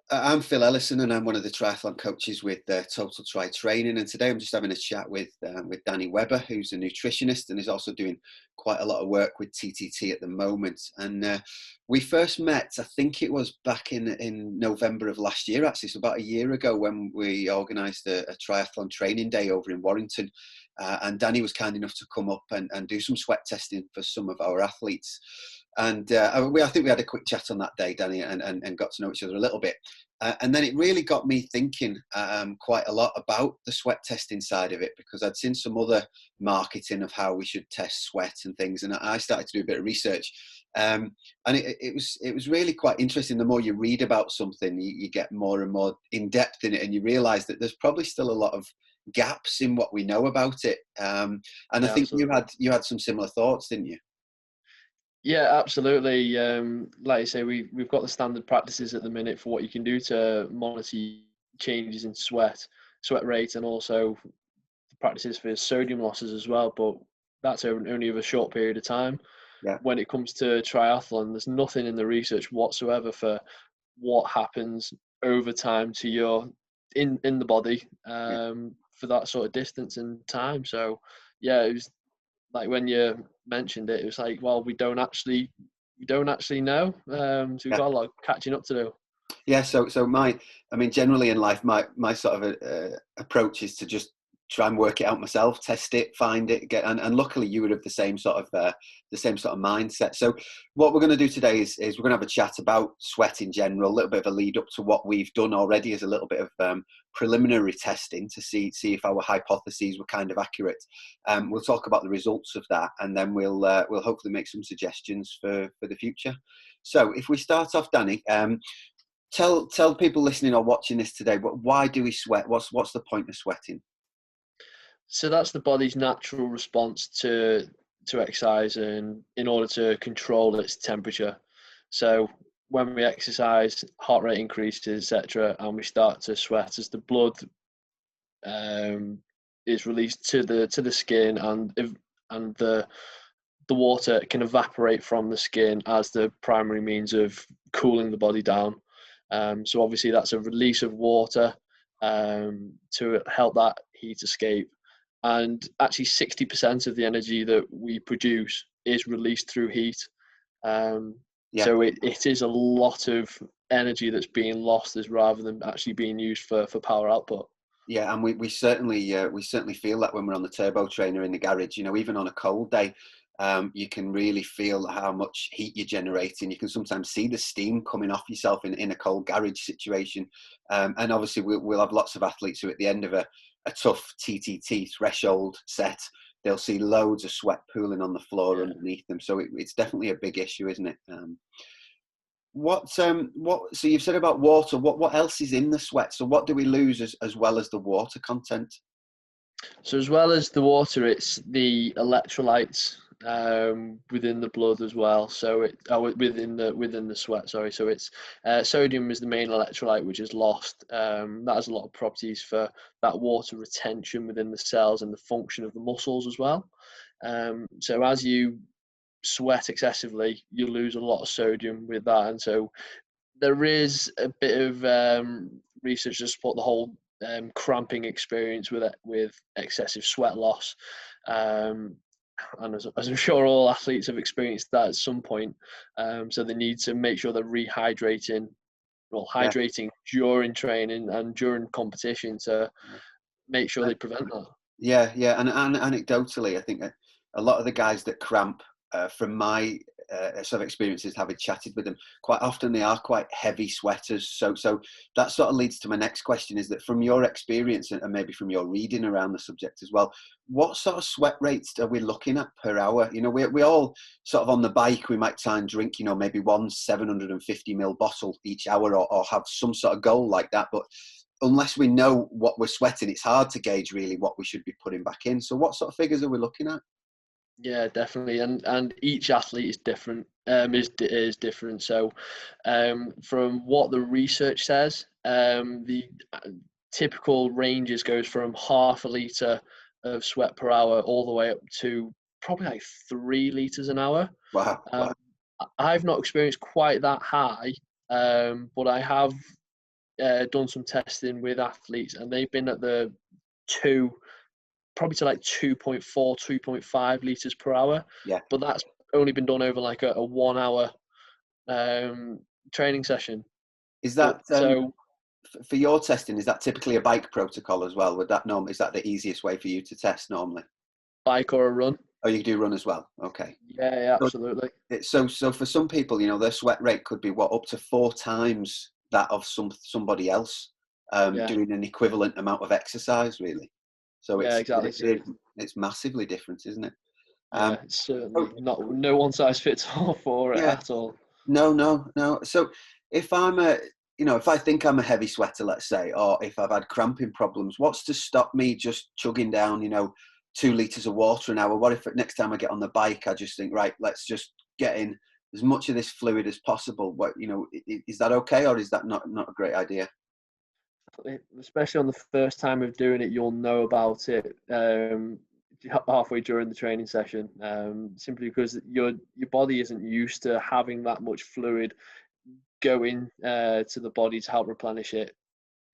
I'm Phil Ellison, and I'm one of the triathlon coaches with Total Tri Training. And today I'm just having a chat with Danny Webber, who's a nutritionist and is also doing quite a lot of work with TTT at the moment. And we first met, I think it was back in November of last year, actually, so about a year ago, when we organised a triathlon training day over in Warrington. And Danny was kind enough to come up and do some sweat testing for some of our athletes. And I think we had a quick chat on that day, Danny, and got to know each other a little bit. And then it really got me thinking quite a lot about the sweat testing side of it, because I'd seen some other marketing of how we should test sweat and things, and I started to do a bit of research. And it was really quite interesting. The more you read about something, you get more and more in depth in it, and you realise that there's probably still a lot of gaps in what we know about it. And I Yeah, think absolutely. you had some similar thoughts, didn't you? Yeah, absolutely. Like you say, we've got the standard practices at the minute for what you can do to monitor changes in sweat rate, and also the practices for sodium losses as well. But that's only over a short period of time. Yeah, When it comes to triathlon, there's nothing in the research whatsoever for what happens over time to your in the body yeah. for that sort of distance and time. So yeah, it was like when you mentioned it, it was like, well, we don't actually know. So we've Yeah. got a lot of catching up to do. Yeah, I mean, generally in life, my sort of approach is to just try and work it out myself, test it, find it, and luckily you would have the same sort of mindset. So what we're going to do today is we're going to have a chat about sweat in general, a little bit of a lead up to what we've done already as a little bit of preliminary testing to see if our hypotheses were kind of accurate. We'll talk about the results of that, and then we'll hopefully make some suggestions for the future. So if we start off, Danny. Tell people listening or watching this today, why do we sweat? What's the point of sweating? So that's the body's natural response to exercise, and in order to control its temperature. So when we exercise, heart rate increases, etc., and we start to sweat as the blood um, is released to the skin, and the water can evaporate from the skin as the primary means of cooling the body down. So obviously that's a release of water to help that heat escape. And actually 60% of the energy that we produce is released through heat. Um, Yeah, so it is a lot of energy that's being lost, as rather than actually being used for power output. yeah, and we certainly feel that when we're on the turbo trainer in the garage. You know, even on a cold day, you can really feel how much heat you're generating. You can sometimes see the steam coming off yourself in a cold garage situation. And obviously, we'll have lots of athletes who, at the end of a tough TTT threshold set, they'll see loads of sweat pooling on the floor Yeah. underneath them. So it's definitely a big issue, isn't it? What? So you've said about water. What else is in the sweat? So what do we lose as well as the water content? So as well as the water, it's the electrolytes within the blood as well. So within the sweat. Sorry. So it's sodium is the main electrolyte which is lost. That has a lot of properties for that water retention within the cells and the function of the muscles as well. So as you sweat excessively, you lose a lot of sodium with that, and so there is a bit of research to support the whole cramping experience with excessive sweat loss. Um, and as I'm sure all athletes have experienced that at some point. So they need to make sure they're Yeah. hydrating during training and during competition to make sure Yeah. they prevent that. Yeah, yeah, and anecdotally, I think a lot of the guys that cramp, from my sort of experiences, having chatted with them, quite often they are quite heavy sweaters. So that sort of leads to my next question: is that from your experience and maybe from your reading around the subject as well, what sort of sweat rates are we looking at per hour? You know, we all sort of on the bike, we might try and drink, you know, maybe one 750 ml bottle each hour, or have some sort of goal like that, but unless we know what we're sweating, it's hard to gauge really what we should be putting back in. So what sort of figures are we looking at? Yeah, definitely, and each athlete is different. Is different. So, from what the research says, the typical ranges goes from half a liter of sweat per hour all the way up to probably like 3 liters an hour. Wow, Um, wow. I've not experienced quite that high, but I have done some testing with athletes, and they've been at the probably to like 2.4, 2.5 liters per hour, Yeah. but that's only been done over like a 1 hour training session. Is But that so for your testing? Is that typically a bike protocol as well? Is that the easiest way for you to test normally? bike or a run? Oh, you do run as well. Okay. Yeah, So, absolutely. so for some people, their sweat rate could be up to 4 times that of somebody else Yeah, doing an equivalent amount of exercise, really. So yeah, exactly. So it's massively different, isn't it? yeah, Um, it's so, certainly not no one size fits all for it yeah, at all. no, no, no. So if if I think I'm a heavy sweater, let's say, or if I've had cramping problems, what's to stop me just chugging down, 2 liters of water an hour? What if next time I get on the bike, I just think, right, let's just get in as much of this fluid as possible? Is that okay, or is that not a great idea? Especially on the first time of doing it, you'll know about it halfway during the training session, simply because your body isn't used to having that much fluid go in to the body to help replenish it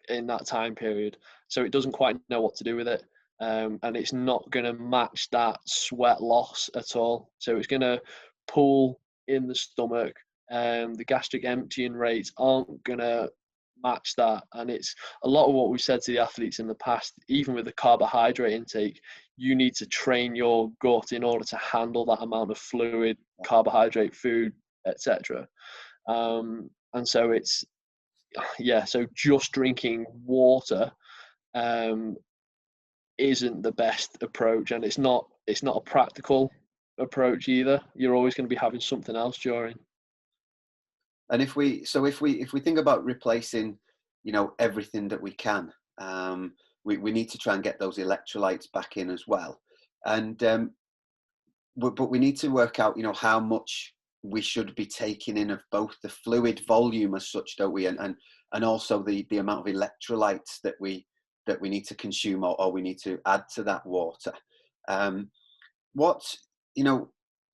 in that time period. So it doesn't quite know what to do with it. And it's not going to match that sweat loss at all. So it's going to pool in the stomach. The gastric emptying rates aren't going to match that. And it's a lot of what we've said to the athletes in the past, even with the carbohydrate intake, you need to train your gut in order to handle that amount of fluid, carbohydrate, food, etc. And so so just drinking water um, isn't the best approach, and it's not a practical approach either. You're always going to be having something else during. And if we think about replacing, everything that we can, we need to try and get those electrolytes back in as well. And but we need to work out, how much we should be taking in of both the fluid volume as such, don't we, and also the amount of electrolytes that we need to consume, or we need to add to that water. What you know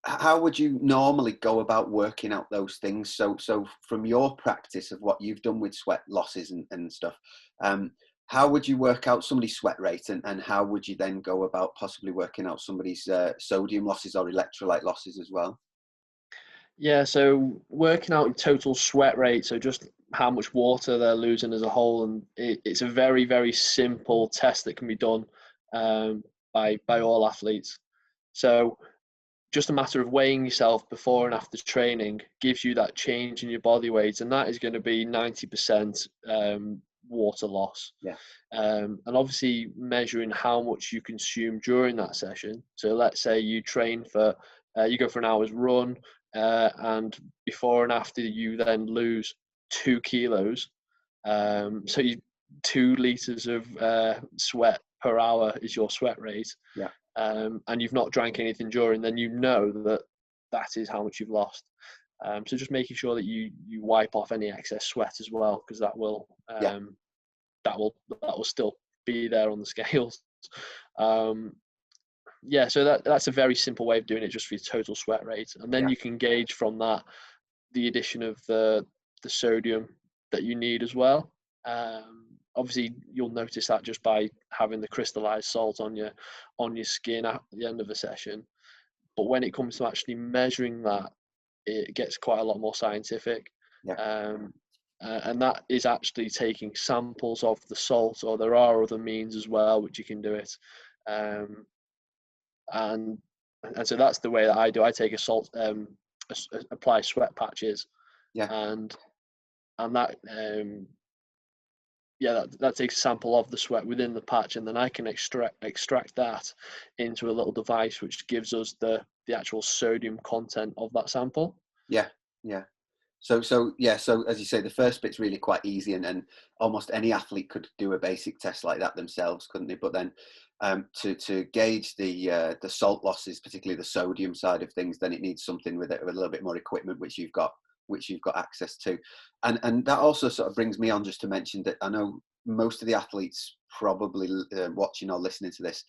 how would you normally go about working out those things? So from your practice of what you've done with sweat losses and stuff, how would you work out somebody's sweat rate, and how would you then go about possibly working out somebody's sodium losses or electrolyte losses as well? Yeah, so working out total sweat rate, so just how much water they're losing as a whole, and it's a very, very simple test that can be done by all athletes. So just a matter of weighing yourself before and after training gives you that change in your body weight, and that is going to be 90% water loss. Yeah. And obviously measuring how much you consume during that session. So let's say you train you go for an hour's run, and before and after you then lose 2 kilos. So 2 liters of sweat per hour is your sweat rate. Yeah. And you've not drank anything during, then you know that is how much you've lost. So just making sure that you wipe off any excess sweat as well, because Yeah. that will still be there on the scales. So that's a very simple way of doing it, just for your total sweat rate, and then Yeah. you can gauge from that the addition of the sodium that you need as well. Obviously, you'll notice that just by having the crystallized salt on your skin at the end of a session. But when it comes to actually measuring that, it gets quite a lot more scientific. Yeah. And that is actually taking samples of the salt, or there are other means as well which you can do it. And so that's the way that I do. I take a salt, apply sweat patches, Yeah. and that that takes a sample of the sweat within the patch, and then I can extract that into a little device which gives us the actual sodium content of that sample. Yeah. Yeah. So as you say, the first bit's really quite easy, and almost any athlete could do a basic test like that themselves, couldn't they? But then to gauge the salt losses, particularly the sodium side of things, then it needs something with a little bit more equipment, which you've got access to. And that also sort of brings me on just to mention that I know most of the athletes probably watching or listening to this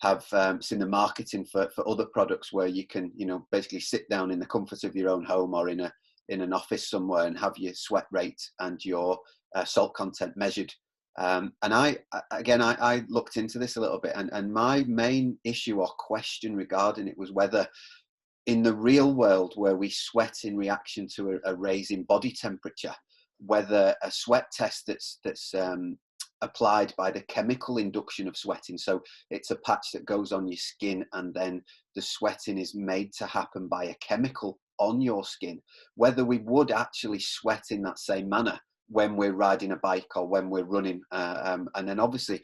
have seen the marketing for other products where you can, basically sit down in the comfort of your own home or in an office somewhere and have your sweat rate and your salt content measured. And I looked into this a little bit, and my main issue or question regarding it was whether in the real world, where we sweat in reaction to a raise in body temperature, whether a sweat test that's applied by the chemical induction of sweating, so it's a patch that goes on your skin and then the sweating is made to happen by a chemical on your skin, whether we would actually sweat in that same manner when we're riding a bike or when we're running. And then obviously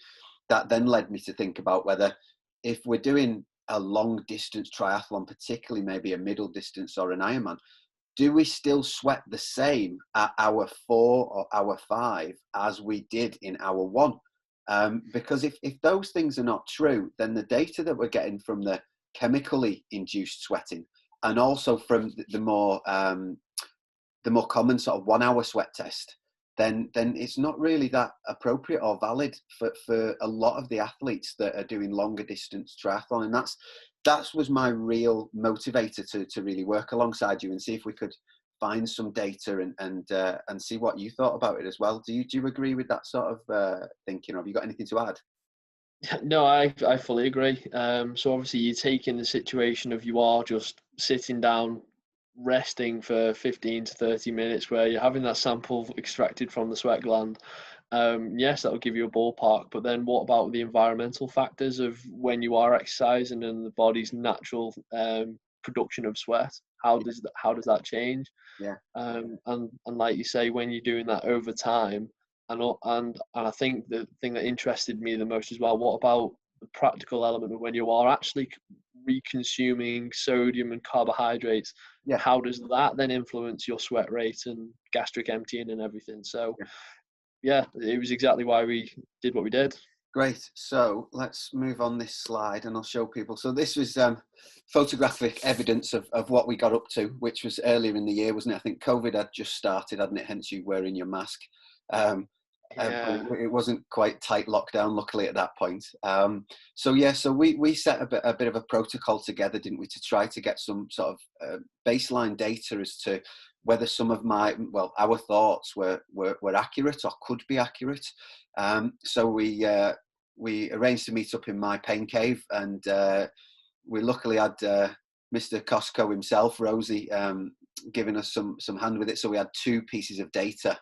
that then led me to think about whether, if we're doing a long distance triathlon, particularly maybe a middle distance or an Ironman, do we still sweat the same at hour 4 or hour 5 as we did in hour 1? Because if those things are not true, then the data that we're getting from the chemically induced sweating, and also from the more common sort of 1 hour sweat test, then it's not really that appropriate or valid for a lot of the athletes that are doing longer distance triathlon. And that was my real motivator to really work alongside you and see if we could find some data and see what you thought about it as well. Do you agree with that sort of thinking, or have you got anything to add? No, I fully agree. So obviously you take in the situation of you are just sitting down, resting for 15 to 30 minutes where you're having that sample extracted from the sweat gland. Yes, that'll give you a ballpark, but then what about the environmental factors of when you are exercising and the body's natural production of sweat? How does that change? Yeah. And like you say, when you're doing that over time, and I think the thing that interested me the most as well, what about the practical element of when you are actually reconsuming sodium and carbohydrates? Yeah. How does that then influence your sweat rate and gastric emptying and everything? So yeah, it was exactly why we did what we did. Great. So let's move on this slide and I'll show people. So this was photographic evidence of what we got up to, which was earlier in the year, wasn't it? I think COVID had just started, hadn't it? Hence you wearing your mask. But it wasn't quite tight lockdown, luckily, at that point. So we set a bit of a protocol together, didn't we, to try to get some sort of baseline data as to whether some of our thoughts were accurate or could be accurate. So we arranged to meet up in my pain cave, and we luckily had Mr. Costco himself, Rosie, giving us some hand with it. So we had 2 pieces of data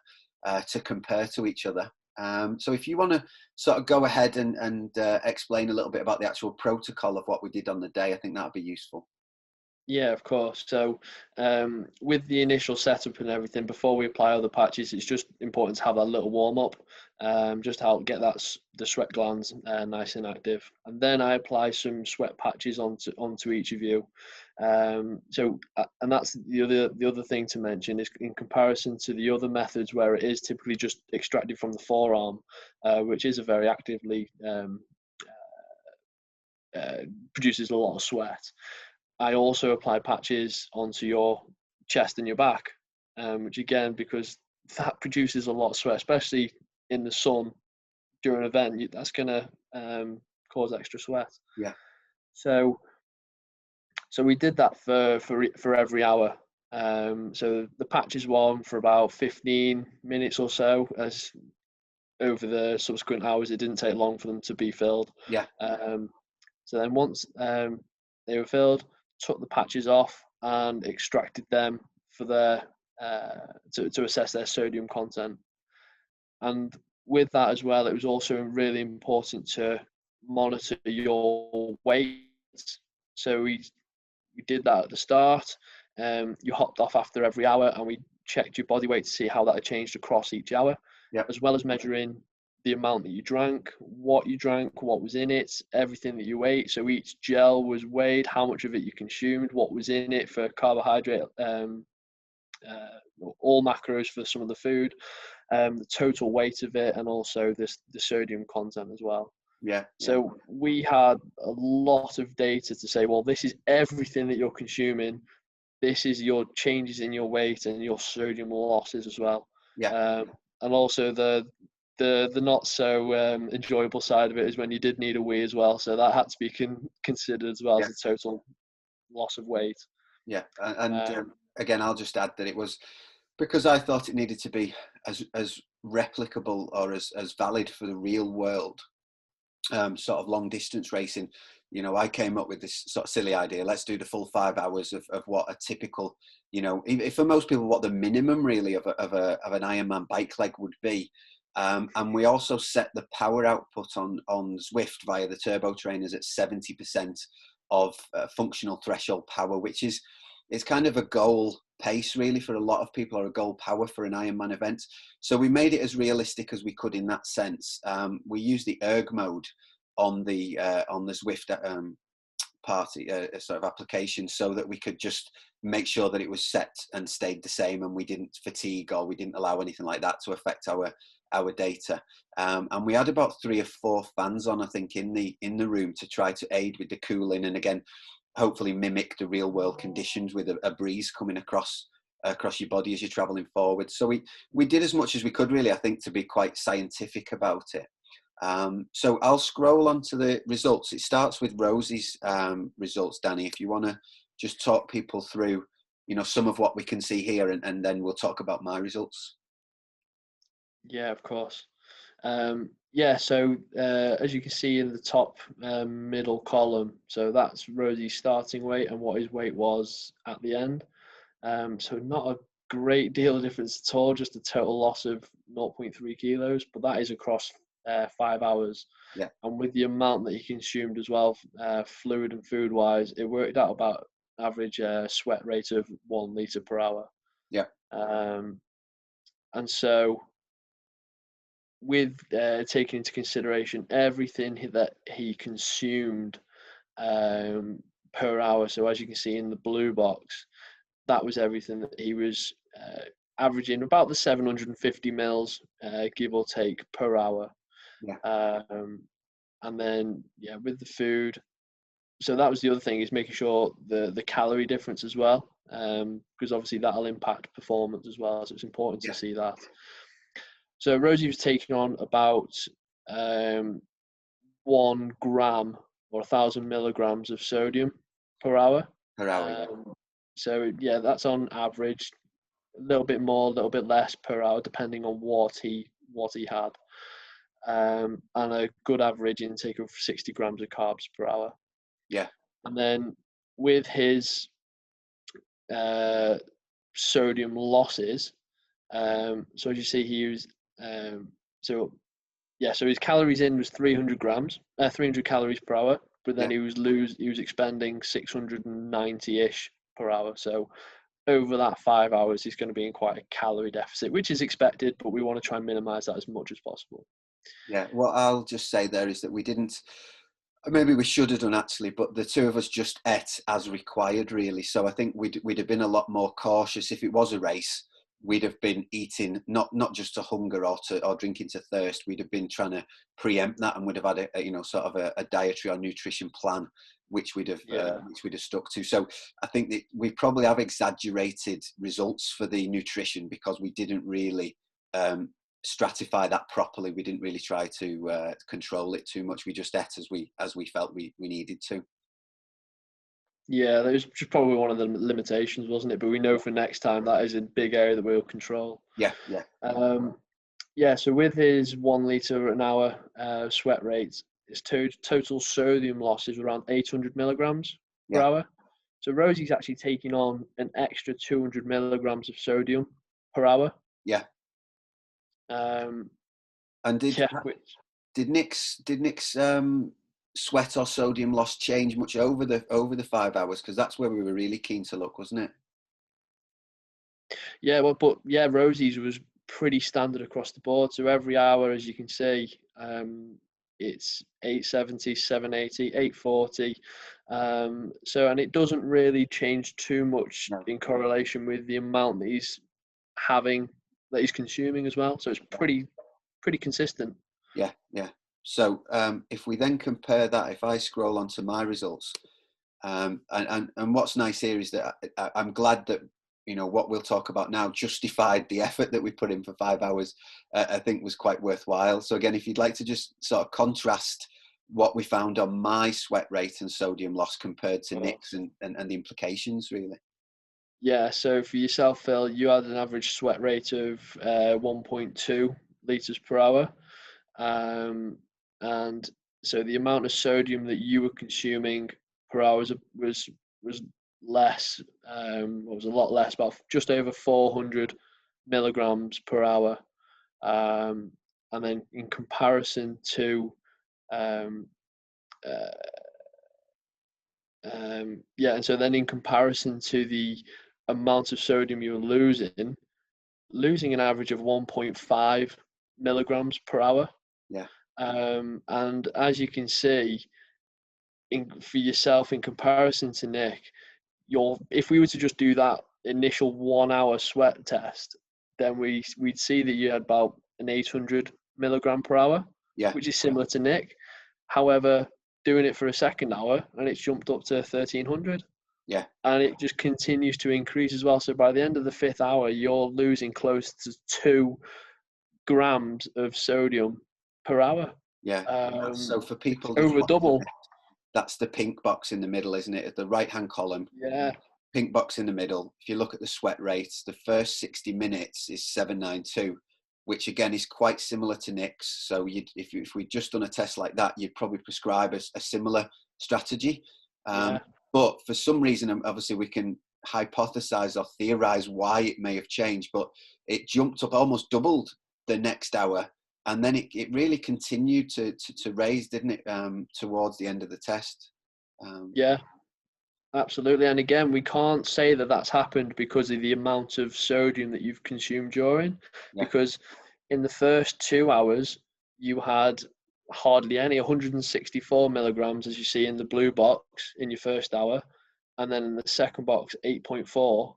to compare to each other. So if you want to sort of go ahead and explain a little bit about the actual protocol of what we did on the day, I think that would be useful. Yeah, of course. So with the initial setup and everything, before we apply other patches, it's just important to have that little warm up, just to help get the sweat glands nice and active. And then I apply some sweat patches onto each of you. And that's the other thing to mention is, in comparison to the other methods where it is typically just extracted from the forearm, which is a very actively produces a lot of sweat. I also apply patches onto your chest and your back, which again, because that produces a lot of sweat, especially in the sun during an event, that's going to cause extra sweat. Yeah. So we did that for every hour. So the patches were on for about 15 minutes or so. As over the subsequent hours, it didn't take long for them to be filled. Yeah. So then once they were filled, took the patches off and extracted them for their to assess their sodium content. And with that as well, it was also really important to monitor your weight. So we did that at the start. You hopped off after every hour, and we checked your body weight to see how that had changed across each hour, as well as measuring the amount that you drank, what was in it, everything that you ate. So each gel was weighed, how much of it you consumed, what was in it for carbohydrate, all macros for some of the food, the total weight of it, and also the sodium content as well. Yeah. So we had a lot of data to say, well, this is everything that you're consuming. This is your changes in your weight and your sodium losses as well. Yeah. And also the not so enjoyable side of it is when you did need a wee as well. So that had to be considered as well as the total loss of weight. Yeah. And again, I'll just add that it was because I thought it needed to be as replicable or as valid for the real world, sort of long distance racing. I came up with this sort of silly idea. Let's do the full 5 hours of what a typical, if for most people, what the minimum really of an Ironman bike leg would be. And we also set the power output on Zwift via the turbo trainers at 70% of functional threshold power, which is it's kind of a goal pace really for a lot of people, or a goal power for an Ironman event. So we made it as realistic as we could in that sense. We used the erg mode on the Zwift party sort of application, so that we could just make sure that it was set and stayed the same, and we didn't fatigue, or we didn't allow anything like that to affect our data. And we had about 3 or 4 fans on, I think, in the room to try to aid with the cooling, and again, hopefully mimic the real world conditions with a breeze coming across your body as you're traveling forward. So we did as much as we could really, I think, to be quite scientific about it. So I'll scroll on to the results. It starts with Rosie's results, Danny, if you want to just talk people through, some of what we can see here, and then we'll talk about my results. Yeah, of course. So as you can see in the top middle column, so that's Rosie's starting weight and what his weight was at the end. So not a great deal of difference at all, just a total loss of 0.3 kilos, but that is across 5 hours. Yeah. And with the amount that he consumed as well, fluid and food wise, it worked out about average sweat rate of 1 litre per hour. Yeah. And so with taking into consideration everything that he consumed per hour, so as you can see in the blue box, that was everything that he was averaging about the 750 mils, give or take, per hour. Yeah. And then, with the food, so that was the other thing, is making sure the calorie difference as well, because obviously that'll impact performance as well. So it's important to see that. So Rosie was taking on about 1 gram or 1,000 milligrams of sodium per hour. Per hour. So that's on average. A little bit more, a little bit less per hour, depending on what he had. And a good average intake of 60 grams of carbs per hour. Yeah. And then with his sodium losses, so as you see, he used so his calories in was 300 calories per hour, but then he was expending 690-ish per hour. So over that 5 hours, he's going to be in quite a calorie deficit, which is expected, but we want to try and minimize that as much as possible. Yeah, what I'll just say there is that we didn't, maybe we should have done actually, but the two of us just ate as required really. So I think we'd have been a lot more cautious if it was a race. We'd have been eating not just to hunger or drinking to thirst. We'd have been trying to preempt that, and we'd have had a dietary or nutrition plan which we'd have stuck to. So I think that we probably have exaggerated results for the nutrition because we didn't really stratify that properly. We didn't really try to control it too much. We just ate as we felt we needed to. Yeah, that was just probably one of the limitations, wasn't it? But we know for next time that is a big area that we'll control. Yeah. So with his 1 litre an hour sweat rate, his total sodium loss is around 800 milligrams per hour. So Rosie's actually taking on an extra 200 milligrams of sodium per hour. Yeah. And did Nick's sweat or sodium loss change much over the 5 hours? Because that's where we were really keen to look, wasn't it? Yeah, Rosie's was pretty standard across the board. So every hour, as you can see, it's 870, 780, 840. And it doesn't really change too much in correlation with the amount that he's having, that he's consuming as well. So it's pretty consistent. Yeah. So if we then compare that, if I scroll onto my results, and what's nice here is that I'm glad that what we'll talk about now justified the effort that we put in for 5 hours. I think was quite worthwhile. So again, if you'd like to just sort of contrast what we found on my sweat rate and sodium loss compared to Nick's and the implications really. Yeah, so for yourself, Phil, you had an average sweat rate of 1.2 liters per hour. Um, and so the amount of sodium that you were consuming per hour was less, was a lot less, about just over 400 milligrams per hour. Um, and then in comparison to um, uh, yeah, and so then in comparison to the amount of sodium you were losing an average of 1.5 milligrams per hour. Yeah, And as you can see, for yourself in comparison to Nick, if we were to just do that initial 1 hour sweat test, then we'd see that you had about an 800 milligram per hour, yeah, which is similar to Nick. However, doing it for a second hour and it's jumped up to 1300, yeah, and it just continues to increase as well. So by the end of the fifth hour, you're losing close to 2 grams of sodium per hour. yeah. So for It's people just over watching double. this, that's the pink box in the middle, isn't it? At the right-hand column, Yeah, pink box in the middle. If you look at the sweat rates, the first 60 minutes is 792, which again is quite similar to Nick's. So if we'd just done a test like that, you'd probably prescribe a similar strategy. yeah, But for some reason, obviously we can hypothesize or theorize why it may have changed, but it jumped up, almost doubled the next hour. And then it really continued to raise, didn't it, towards the end of the test? Um, yeah. Absolutely. And again, we can't say that that's happened because of the amount of sodium that you've consumed during, yeah, because in the first 2 hours, you had hardly any, 164 milligrams, as you see in the blue box in your first hour. And then in the second box, 8.4.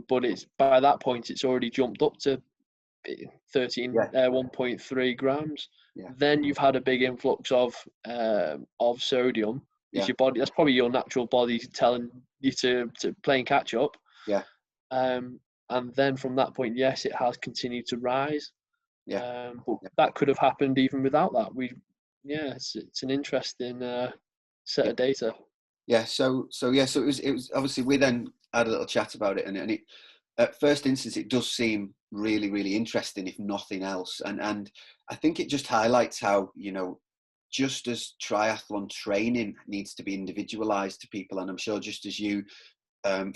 But it's by that point, it's already jumped up to 13, yeah, 1.3 grams. yeah, Then you've had a big influx of sodium. It's yeah, your body. That's probably your natural body telling you to playing catch up. yeah, Um, and then from that point, yes, it has continued to rise. yeah. But that could have happened even without that. Yeah, it's an interesting set Yeah. of data. Yeah, so it was obviously we then had a little chat about it, and it at first instance it does seem really really interesting if nothing else, and I think it just highlights how just as triathlon training needs to be individualized to people, and I'm sure just as you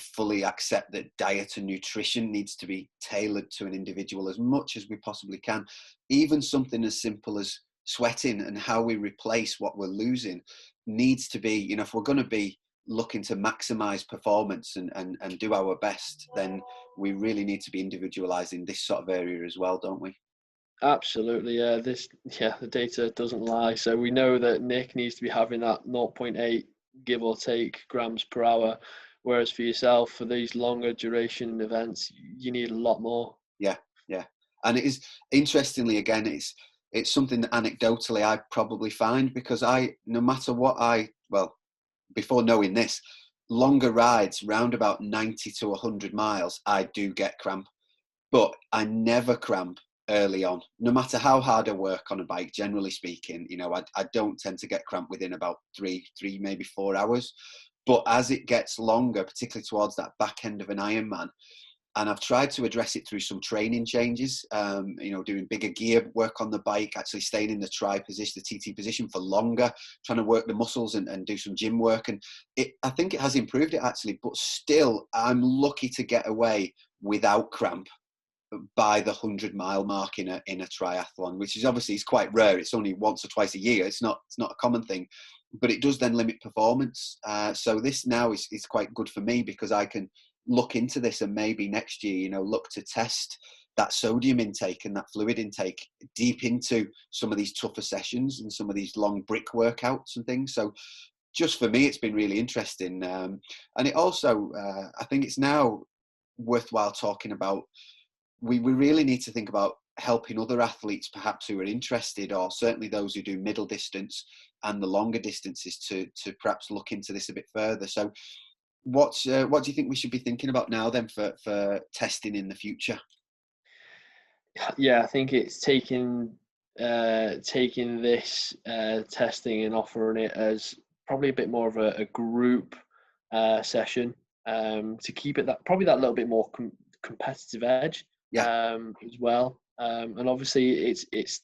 fully accept that diet and nutrition needs to be tailored to an individual as much as we possibly can. Even something as simple as sweating and how we replace what we're losing needs to be, if we're going to be looking to maximize performance and do our best, then we really need to be individualizing this sort of area as well, don't we? Absolutely, yeah. The data doesn't lie. So we know that Nick needs to be having that zero point 0.8 give or take grams per hour, whereas for yourself, for these longer duration events, you need a lot more. Yeah, yeah. And it is interestingly again, it's something that anecdotally I probably find because no matter what well, before knowing this, longer rides round about 90 to 100 miles, I do get cramp, but I never cramp early on. No matter how hard I work on a bike, generally speaking, I don't tend to get cramp within about three, maybe 4 hours. But as it gets longer, particularly towards that back end of an Ironman, and I've tried to address it through some training changes, doing bigger gear work on the bike, actually staying in the tri position, the TT position for longer, trying to work the muscles and do some gym work. And I think it has improved it actually, but still I'm lucky to get away without cramp by the 100-mile mark in a triathlon, which is obviously is quite rare. It's only once or twice a year. It's not a common thing, but it does then limit performance. So this now is quite good for me because I can look into this and maybe next year, look to test that sodium intake and that fluid intake deep into some of these tougher sessions and some of these long brick workouts and things. So just for me, it's been really interesting. And it also, I think it's now worthwhile talking about, we really need to think about helping other athletes perhaps who are interested, or certainly those who do middle distance and the longer distances, to perhaps look into this a bit further. So what do you think we should be thinking about now then for testing in the future? Yeah, I think it's taking this testing and offering it as probably a bit more of a group session. to keep it that probably that little bit more competitive edge Yeah, as well. And obviously, it's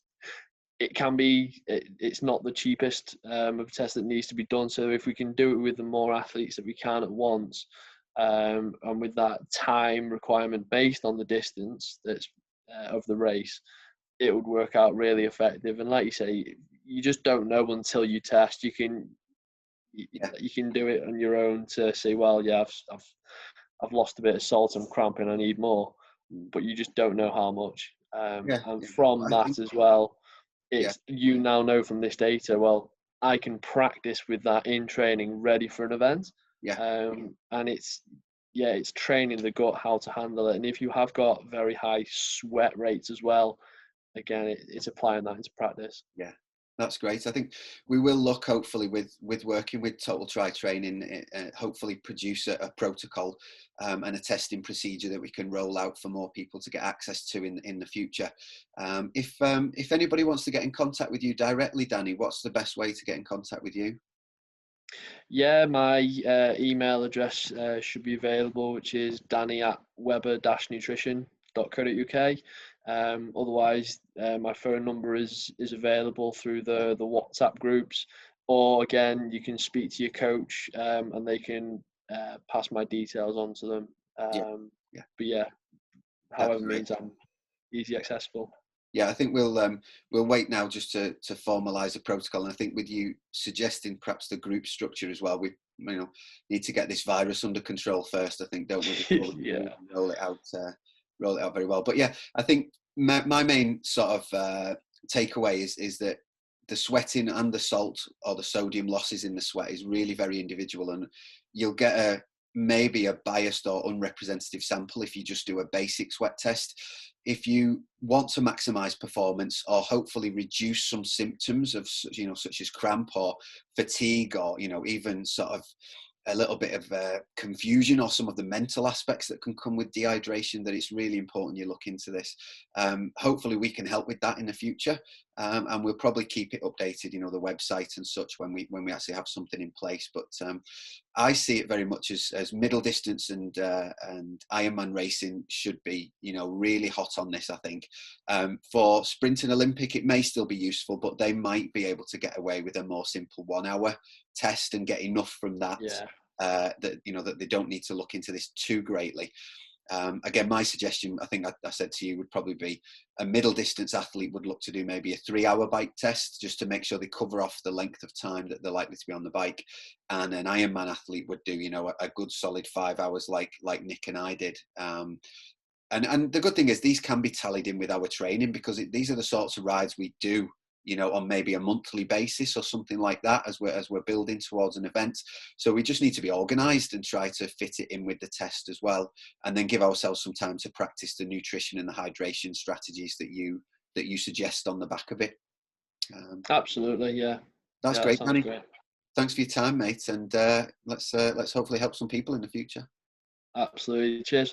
not the cheapest of test that needs to be done. So if we can do it with the more athletes that we can at once, and with that time requirement based on the distance that's of the race, it would work out really effective. And like you say, you just don't know until you test. yeah, You can do it on your own to say, well, yeah, I've lost a bit of salt, I'm cramping, I need more, mm, but you just don't know how much. yeah, And yeah. from I think, that as well, yeah, it's you now know from this data, well, I can practice with that in training, ready for an event. yeah. And it's training the gut how to handle it. And if you have got very high sweat rates as well, again, it's applying that into practice. Yeah, that's great. I think we will look, hopefully, with working with Total Tri Training, hopefully produce a protocol and a testing procedure that we can roll out for more people to get access to in the future. If anybody wants to get in contact with you directly, Danny, what's the best way to get in contact with you? Yeah, my email address should be available, which is danny@weber-nutrition.co.uk. Otherwise, my phone number is available through the WhatsApp groups, or again, you can speak to your coach and they can pass my details on to them. Yeah, yeah, But yeah, that's however great. means I'm easy accessible. Yeah, I think we'll wait now just to formalise a protocol, and I think with you suggesting perhaps the group structure as well, we need to get this virus under control first. I think, don't we, before we can Yeah, really roll it out very well. But yeah, I think my main sort of takeaway is that the sweating and the salt or the sodium losses in the sweat is really very individual, and you'll get maybe a biased or unrepresentative sample if you just do a basic sweat test. If you want to maximize performance or hopefully reduce some symptoms of, such as cramp or fatigue, or even sort of a little bit of confusion or some of the mental aspects that can come with dehydration, that it's really important you look into this. Hopefully we can help with that in the future, and we'll probably keep it updated, the website and such, when we actually have something in place. But I see it very much as middle distance and Ironman racing should be, really hot on this. I think for sprint and Olympic, it may still be useful, but they might be able to get away with a more simple 1 hour test and get enough from that, yeah, that that they don't need to look into this too greatly. Again, my suggestion, I think I said to you, would probably be a middle distance athlete would look to do maybe a 3 hour bike test, just to make sure they cover off the length of time that they're likely to be on the bike. And an Ironman athlete would do, a good solid 5 hours, like Nick and I did. And the good thing is these can be tallied in with our training, because these are the sorts of rides we do, on maybe a monthly basis or something like that, as we're building towards an event. So we just need to be organised and try to fit it in with the test as well, and then give ourselves some time to practice the nutrition and the hydration strategies that you suggest on the back of it. Um, absolutely. Yeah, that's yeah, that great, sounds Danny. great. Thanks for your time, mate, and let's hopefully help some people in the future. Absolutely. Cheers.